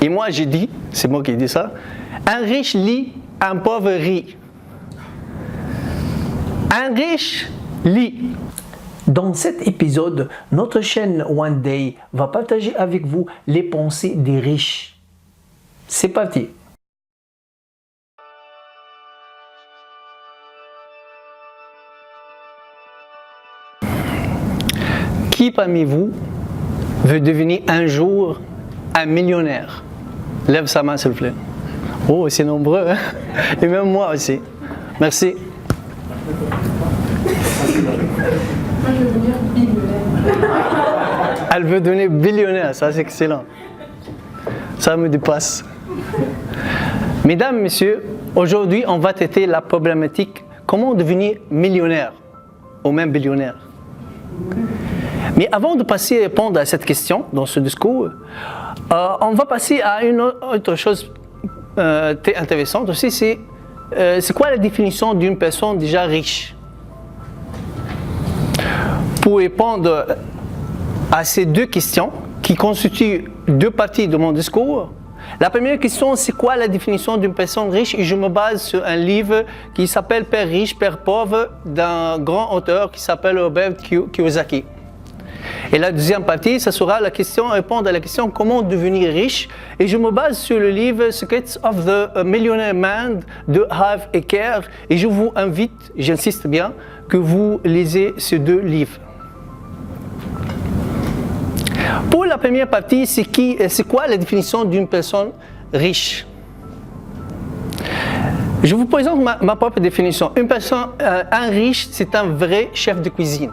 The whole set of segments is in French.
Et moi, j'ai dit, c'est moi qui ai dit ça, un riche lit, un pauvre rit. Un riche lit. Dans cet épisode, notre chaîne One Day va partager avec vous les pensées des riches. C'est parti! Qui parmi vous veut devenir un jour un millionnaire? Lève sa main s'il vous plaît. Oh, c'est nombreux, hein? Et même moi aussi. Merci. Moi, je veux devenir billionnaire. Elle veut devenir billionnaire, ça c'est excellent. Ça me dépasse. Mesdames, messieurs, aujourd'hui on va traiter la problématique comment devenir millionnaire ou même billionnaire. Mais avant de passer à répondre à cette question dans ce discours, on va passer à une autre chose très intéressante aussi, c'est quoi la définition d'une personne déjà riche? Pour répondre à ces deux questions qui constituent deux parties de mon discours, la première question, c'est quoi la définition d'une personne riche? Et je me base sur un livre qui s'appelle Père riche, Père pauvre d'un grand auteur qui s'appelle Robert Kiyosaki. Et la deuxième partie, ça sera la question, répondre à la question comment devenir riche. Et je me base sur le livre Secrets of the Millionaire Man de Harv Eker. Et je vous invite, j'insiste bien, que vous lisez ces deux livres. Pour la première partie, c'est quoi la définition d'une personne riche? Je vous présente ma propre définition. Un riche, c'est un vrai chef de cuisine.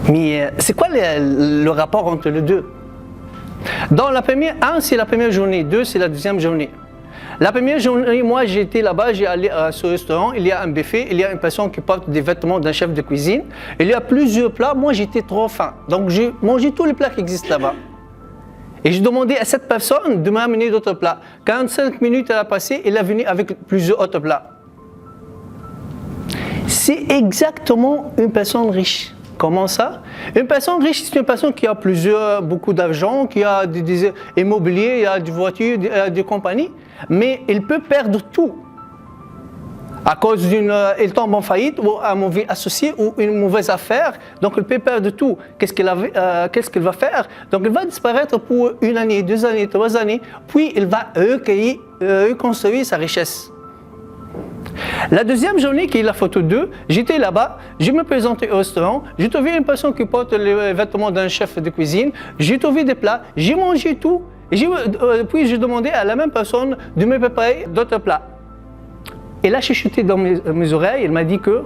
Mais c'est quoi le rapport entre les deux? Dans la première, c'est la première journée, 2, c'est la deuxième journée. La première journée, moi j'ai été là-bas, j'ai allé à ce restaurant, il y a un buffet, il y a une personne qui porte des vêtements d'un chef de cuisine, il y a plusieurs plats, moi j'étais trop faim, donc j'ai mangé tous les plats qui existent là-bas. Et j'ai demandé à cette personne de m'amener d'autres plats. 45 minutes à passer, il est venu avec plusieurs autres plats. C'est exactement une personne riche. Comment ça? Une personne riche, c'est une personne qui a beaucoup d'argent, qui a des immobiliers, il a des voitures, des compagnies, mais il peut perdre tout. À cause il tombe en faillite, ou un mauvais associé, ou une mauvaise affaire, donc il peut perdre tout. Qu'est-ce qu'il va faire? Donc il va disparaître pour 1 année, 2 années, 3 années, puis il va reconstruire sa richesse. La deuxième journée, qui est la photo 2, j'étais là-bas, je me présentais au restaurant, j'ai trouvé une personne qui porte les vêtements d'un chef de cuisine, j'ai trouvé des plats, j'ai mangé tout, et puis j'ai demandé à la même personne de me préparer d'autres plats. Et là, j'ai chuté dans mes oreilles, elle m'a dit que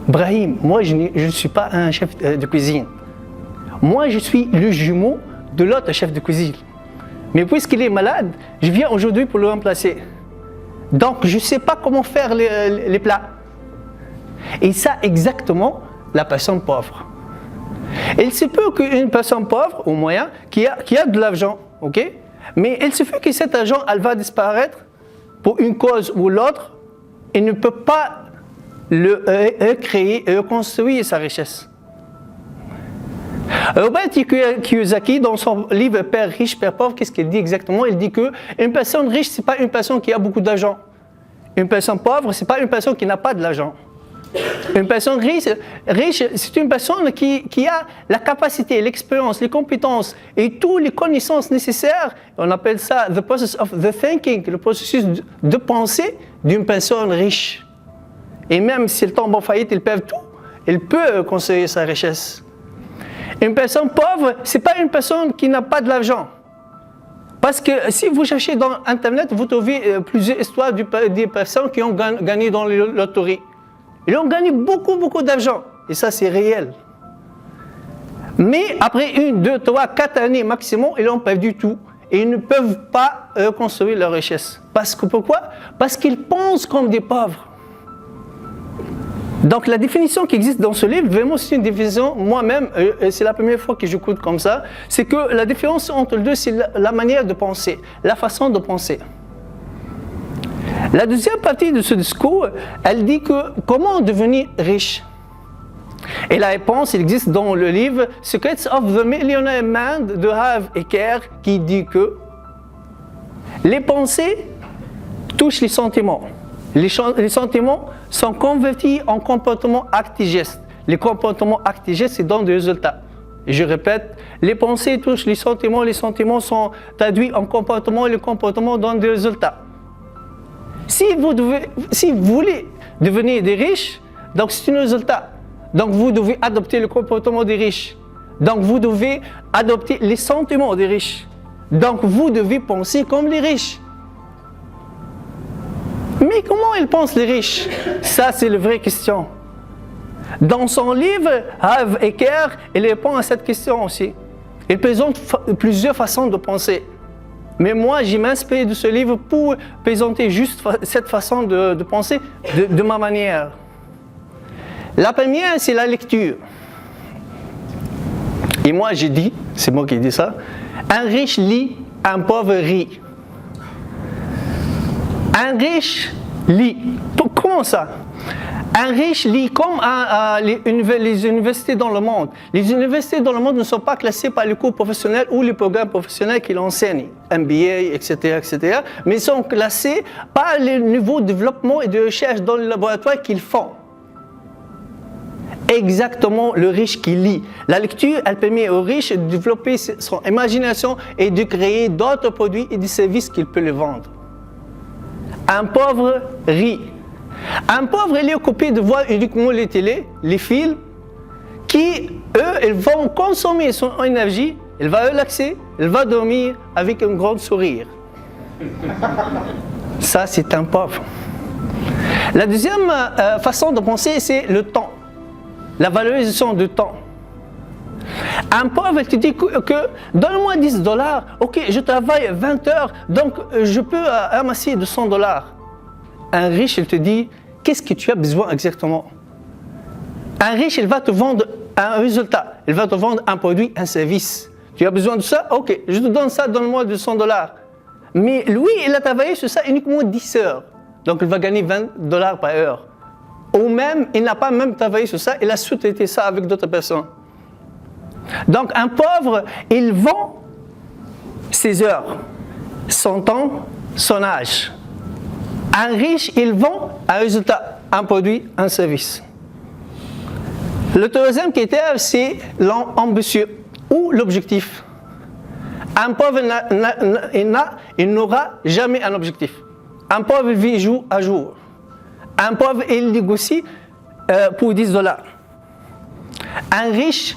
Brahim, moi je ne suis pas un chef de cuisine. Moi je suis le jumeau de l'autre chef de cuisine. Mais puisqu'il est malade, je viens aujourd'hui pour le remplacer. Donc, je ne sais pas comment faire les plats. Et ça, exactement, la personne pauvre. Il se peut qu'une personne pauvre, au moyen, qui a de l'argent, ok? Mais il se peut que cet argent, elle va disparaître pour une cause ou l'autre, et ne peut pas recréer, reconstruire sa richesse. Robert Kiyosaki, dans son livre Père riche, Père pauvre, qu'est-ce qu'il dit exactement? Il dit qu'une personne riche, ce n'est pas une personne qui a beaucoup d'argent. Une personne pauvre, ce n'est pas une personne qui n'a pas de l'argent. Une personne riche, c'est une personne qui a la capacité, l'expérience, les compétences et toutes les connaissances nécessaires. On appelle ça the process of the thinking, le processus de pensée d'une personne riche. Et même s'il tombe en faillite, il perd tout, il peut construire sa richesse. Une personne pauvre, ce n'est pas une personne qui n'a pas de l'argent. Parce que si vous cherchez dans Internet, vous trouvez plusieurs histoires des personnes qui ont gagné dans les loteries. Ils ont gagné beaucoup d'argent. Et ça, c'est réel. Mais après 1, 2, 3, 4 années maximum, ils ont perdu tout. Et ils ne peuvent pas reconstruire leur richesse. Pourquoi? Parce qu'ils pensent comme des pauvres. Donc la définition qui existe dans ce livre, vraiment c'est une définition, moi-même, c'est la première fois que j'écoute comme ça, c'est que la différence entre les deux, c'est la manière de penser, la façon de penser. La deuxième partie de ce discours, elle dit que comment devenir riche. Et la réponse, il existe dans le livre Secrets of the Millionaire Man de Harv Eker qui dit que les pensées touchent les sentiments. Les sentiments sont convertis en comportements actes et gestes. Les comportements actes et gestes, c'est donnent des résultats. Et je répète, les pensées touchent les sentiments sont traduits en comportements et les comportements donnent des résultats. Si vous voulez devenir des riches, donc c'est un résultat. Donc vous devez adopter le comportement des riches. Donc vous devez adopter les sentiments des riches. Donc vous devez penser comme les riches. Mais comment ils pensent les riches? Ça, c'est la vraie question. Dans son livre, Harv Eker, il répond à cette question aussi. Il présente plusieurs façons de penser. Mais moi, j'ai m'inspiré de ce livre pour présenter juste cette façon de penser de ma manière. La première, c'est la lecture. Et moi, j'ai dit, c'est moi qui dis ça, un riche lit, un pauvre rit. Un riche lit. Comment ça? Un riche lit comme les universités dans le monde. Les universités dans le monde ne sont pas classées par les cours professionnels ou les programmes professionnels qu'ils enseignent, MBA, etc., etc., mais sont classés par le niveau de développement et de recherche dans le laboratoire qu'ils font. Exactement le riche qui lit. La lecture, elle permet au riche de développer son imagination et de créer d'autres produits et des services qu'il peut les vendre. Un pauvre rit. Un pauvre, il est occupé de voir uniquement les télés, les films, qui, eux, ils vont consommer son énergie, il va relaxer, il va dormir avec un grand sourire. Ça, c'est un pauvre. La deuxième façon de penser, c'est le temps. La valorisation du temps. Un pauvre, il te dit que donne-moi $10, ok, je travaille 20 heures, donc je peux ramasser $200. Un riche, il te dit, qu'est-ce que tu as besoin exactement? Un riche, il va te vendre un résultat, il va te vendre un produit, un service. Tu as besoin de ça? Ok, je te donne ça, donne-moi $200. Mais lui, il a travaillé sur ça uniquement 10 heures, donc il va gagner $20 par heure. Ou même, il n'a pas même travaillé sur ça, il a sous-traité ça avec d'autres personnes. Donc un pauvre, il vend ses heures, son temps, son âge. Un riche, il vend un résultat, un produit, un service. Le troisième critère, c'est l'ambitieux ou l'objectif. Un pauvre, il n'aura jamais un objectif. Un pauvre vit jour à jour. Un pauvre, il négocie pour $10. Un riche,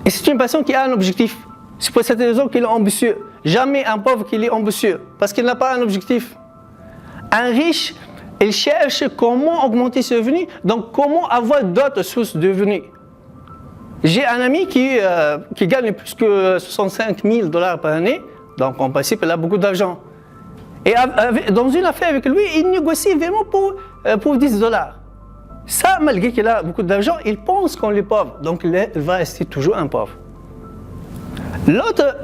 c'est une personne qui a un objectif. C'est pour cette raison qu'il est ambitieux. Jamais un pauvre qui est ambitieux, parce qu'il n'a pas un objectif. Un riche, il cherche comment augmenter ses revenus, donc comment avoir d'autres sources de revenus. J'ai un ami qui gagne plus que $65 000 par année, donc en principe, il a beaucoup d'argent. Et dans une affaire avec lui, il négocie vraiment pour $10. Ça, malgré qu'il a beaucoup d'argent, il pense qu'on est pauvre, donc il va rester toujours un pauvre. L'autre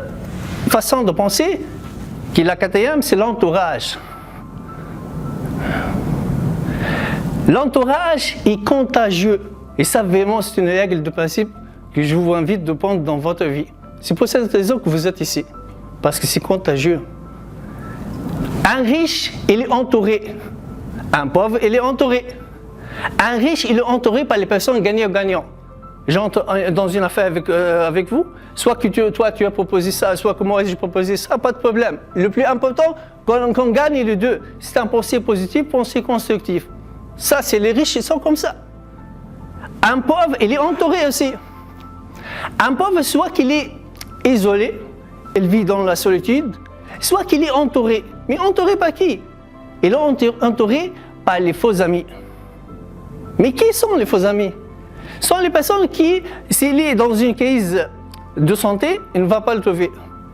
façon de penser, qui est la quatrième, c'est l'entourage. L'entourage est contagieux. Et ça, vraiment, c'est une règle de principe que je vous invite de prendre dans votre vie. C'est pour cette raison que vous êtes ici, parce que c'est contagieux. Un riche, il est entouré. Un pauvre, il est entouré. Un riche, il est entouré par les personnes gagnant-gagnant. J'entre dans une affaire avec vous, soit que toi tu as proposé ça, soit que moi j'ai proposé ça, pas de problème. Le plus important, qu'on gagne les deux, c'est un pensée positif, pensée constructive. Ça, c'est les riches, ils sont comme ça. Un pauvre, il est entouré aussi. Un pauvre, soit qu'il est isolé, il vit dans la solitude, soit qu'il est entouré. Mais entouré par qui? Il est entouré par les faux amis. Mais qui sont les faux amis? Ce sont les personnes qui, s'il est dans une crise de santé, il ne va pas le trouver.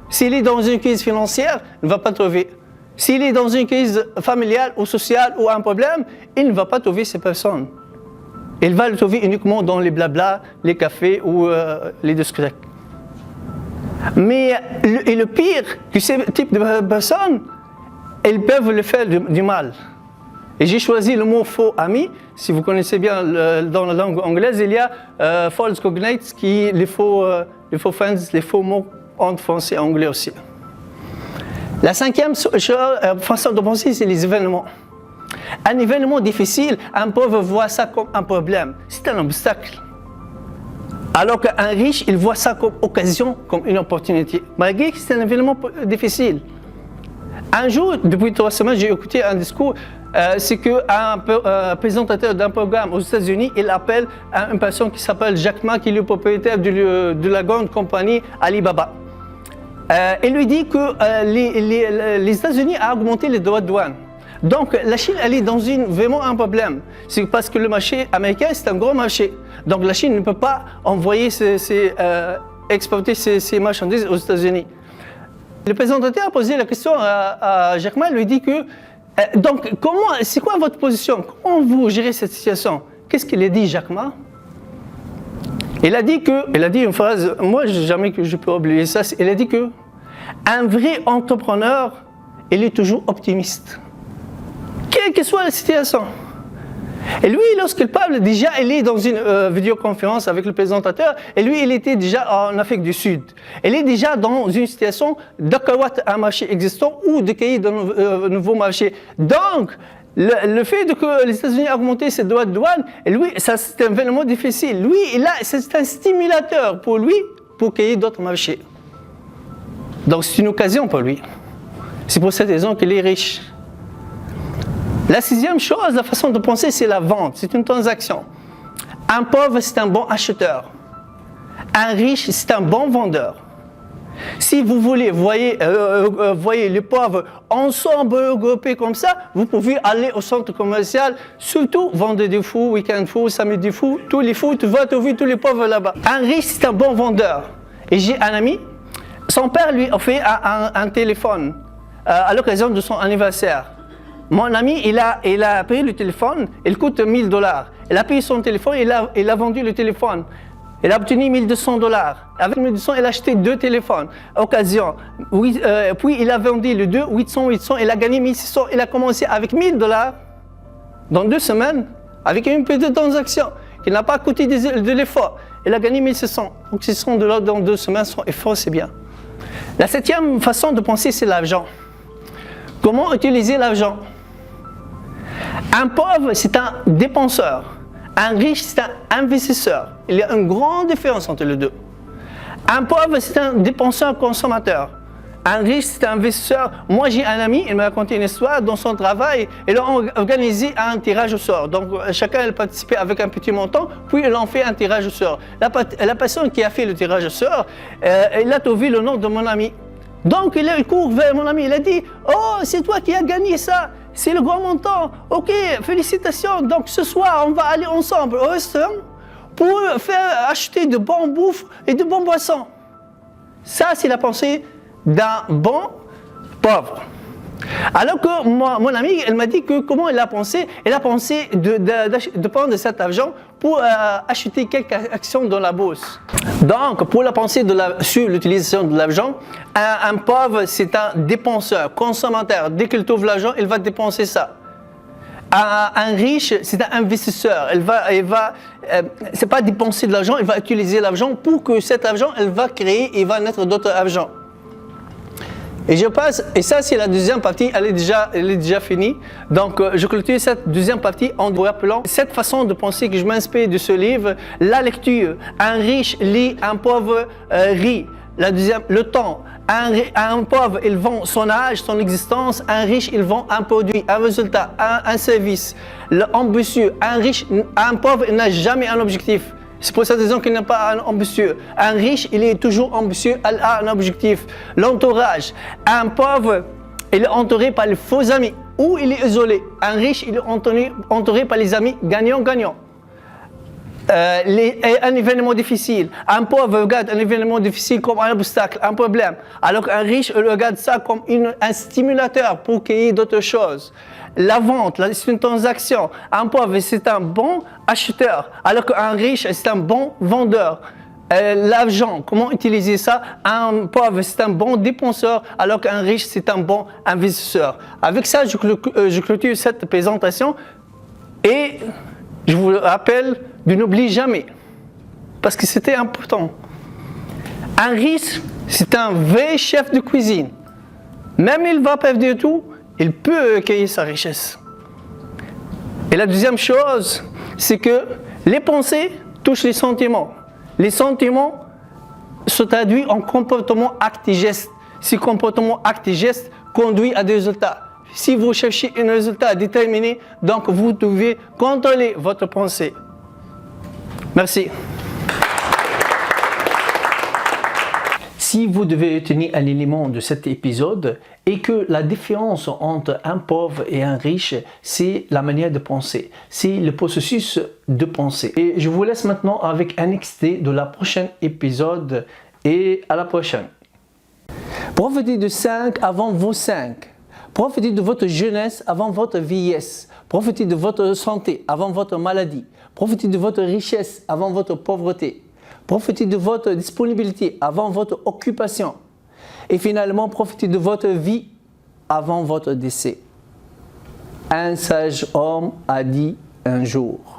S'il est dans une crise financière, il ne va pas le trouver. S'il est dans une crise familiale ou sociale ou un problème, il ne va pas trouver ces personnes. Il va le trouver uniquement dans les blablas, les cafés ou les discothèques. Mais le pire, que ces types de personnes, elles peuvent le faire du mal. Et j'ai choisi le mot faux ami. Si vous connaissez bien dans la langue anglaise, il y a false cognates, qui les faux friends, les faux mots en français et anglais aussi. La cinquième façon de penser, c'est les événements. Un événement difficile, un pauvre voit ça comme un problème. C'est un obstacle. Alors qu'un riche, il voit ça comme occasion, comme une opportunité. Malgré que c'est un événement difficile. Un jour, depuis 3 semaines, j'ai écouté un discours. C'est qu'un présentateur d'un programme aux États-Unis, il appelle une personne qui s'appelle Jack Ma, qui est le propriétaire de la grande compagnie Alibaba. Il lui dit que les États-Unis ont augmenté les droits de douane. Donc la Chine, elle est dans vraiment un problème. C'est parce que le marché américain, c'est un gros marché. Donc la Chine ne peut pas envoyer exporter ses marchandises aux États-Unis. Le présentateur a posé la question à Jack Ma, il lui dit que donc c'est quoi votre position? Comment vous gérez cette situation? Qu'est-ce qu'il a dit, Jack Ma? Il a dit une phrase, moi jamais que je peux oublier ça. Il a dit que un vrai entrepreneur, il est toujours optimiste, quelle que soit la situation. Et lui, lorsqu'il parle, déjà, il est dans une vidéoconférence avec le présentateur, et lui, il était déjà en Afrique du Sud. Il est déjà dans une situation d'acquérir un marché existant ou de créer de nouveaux marchés. Donc, le fait que les États-Unis aient augmenté ses droits de douane, lui, ça, c'est un événement difficile. Lui, c'est un stimulateur pour lui pour créer d'autres marchés. Donc, c'est une occasion pour lui. C'est pour cette raison qu'il est riche. La sixième chose, la façon de penser, c'est la vente. C'est une transaction. Un pauvre, c'est un bon acheteur. Un riche, c'est un bon vendeur. Si vous voulez, voyez les pauvres ensemble regroupés comme ça, vous pouvez aller au centre commercial, surtout vendredi fou, week-end fou, samedi fou, tous les fous, tu vas trouver tous les pauvres là-bas. Un riche, c'est un bon vendeur. Et j'ai un ami, son père lui a fait un téléphone à l'occasion de son anniversaire. Mon ami, il a payé le téléphone, il coûte $1000. Il a payé son téléphone, il a vendu le téléphone. Il a obtenu $1200. Avec $1200, il a acheté 2 téléphones. Occasion. Puis il a vendu les 2, 800. Il a gagné $1600. Il a commencé avec $1000 dans 2 semaines, avec une petite transaction qui n'a pas coûté de l'effort. Il a gagné $1600. Donc $600 dans 2 semaines, son effort, c'est bien. La 7e façon de penser, c'est l'argent. Comment utiliser l'argent? Un pauvre, c'est un dépenseur. Un riche, c'est un investisseur. Il y a une grande différence entre les deux. Un pauvre, c'est un dépenseur consommateur. Un riche, c'est un investisseur. Moi, j'ai un ami, il m'a raconté une histoire dans son travail. Il a organisé un tirage au sort. Donc, chacun a participé avec un petit montant, puis il en fait un tirage au sort. La personne qui a fait le tirage au sort, il a trouvé le nom de mon ami. Donc, il court vers mon ami, il a dit « Oh, c'est toi qui as gagné ça, c'est le grand montant. Ok, félicitations. Donc, ce soir, on va aller ensemble au restaurant pour faire acheter de bons bouffes et de bons boissons. » Ça, c'est la pensée d'un bon pauvre. Alors que mon ami, elle m'a dit que comment elle a pensé de prendre cet argent pour acheter quelques actions dans la bourse. Donc, pour la pensée sur l'utilisation de l'argent, un pauvre, c'est un dépenseur, consommateur. Dès qu'il trouve l'argent, il va dépenser ça. Un riche, c'est un investisseur. C'est pas dépenser de l'argent, il va utiliser l'argent pour que cet argent, elle va créer et va naître d'autres argent. Et je passe, et ça c'est la deuxième partie, elle est déjà finie. Donc je clôture cette deuxième partie en vous rappelant cette façon de penser que je m'inspire de ce livre. La lecture, un riche lit, un pauvre rit. La deuxième, le temps. Un pauvre, il vend son âge, son existence. Un riche, il vend un produit, un résultat, un service. L'ambitieux, un pauvre, il n'a jamais un objectif. C'est pour cette raison qu'il n'est pas un ambitieux. Un riche, il est toujours ambitieux, il a un objectif. L'entourage. Un pauvre, il est entouré par les faux amis ou il est isolé. Un riche, il est entouré par les amis gagnant-gagnant. Un événement difficile. Un pauvre regarde un événement difficile comme un obstacle, un problème. Alors qu'un riche regarde ça comme un stimulateur pour créer d'autres choses. La vente, c'est une transaction. Un pauvre, c'est un bon acheteur, alors qu'un riche, c'est un bon vendeur. l'argent, comment utiliser ça. Un pauvre, c'est un bon dépenseur, alors qu'un riche, c'est un bon investisseur. Avec ça, je clôture cette présentation et je vous rappelle de n'oublier jamais, parce que c'était important. Un riche, c'est un vrai chef de cuisine. Même il va perdre tout, il peut accueillir sa richesse. Et la deuxième chose, c'est que les pensées touchent les sentiments. Les sentiments se traduisent en comportement, acte et geste. Ces comportements, actes et gestes conduisent à des résultats. Si vous cherchez un résultat déterminé, donc vous devez contrôler votre pensée. Merci. Si vous devez retenir un élément de cet épisode, et que la différence entre un pauvre et un riche, c'est la manière de penser, c'est le processus de pensée. Et je vous laisse maintenant avec un extrait de la prochaine épisode et à la prochaine. Profitez de 5 avant vos 5. Profitez de votre jeunesse avant votre vieillesse. Profitez de votre santé avant votre maladie. Profitez de votre richesse avant votre pauvreté. Profitez de votre disponibilité avant votre occupation. Et finalement, profitez de votre vie avant votre décès. Un sage homme a dit un jour.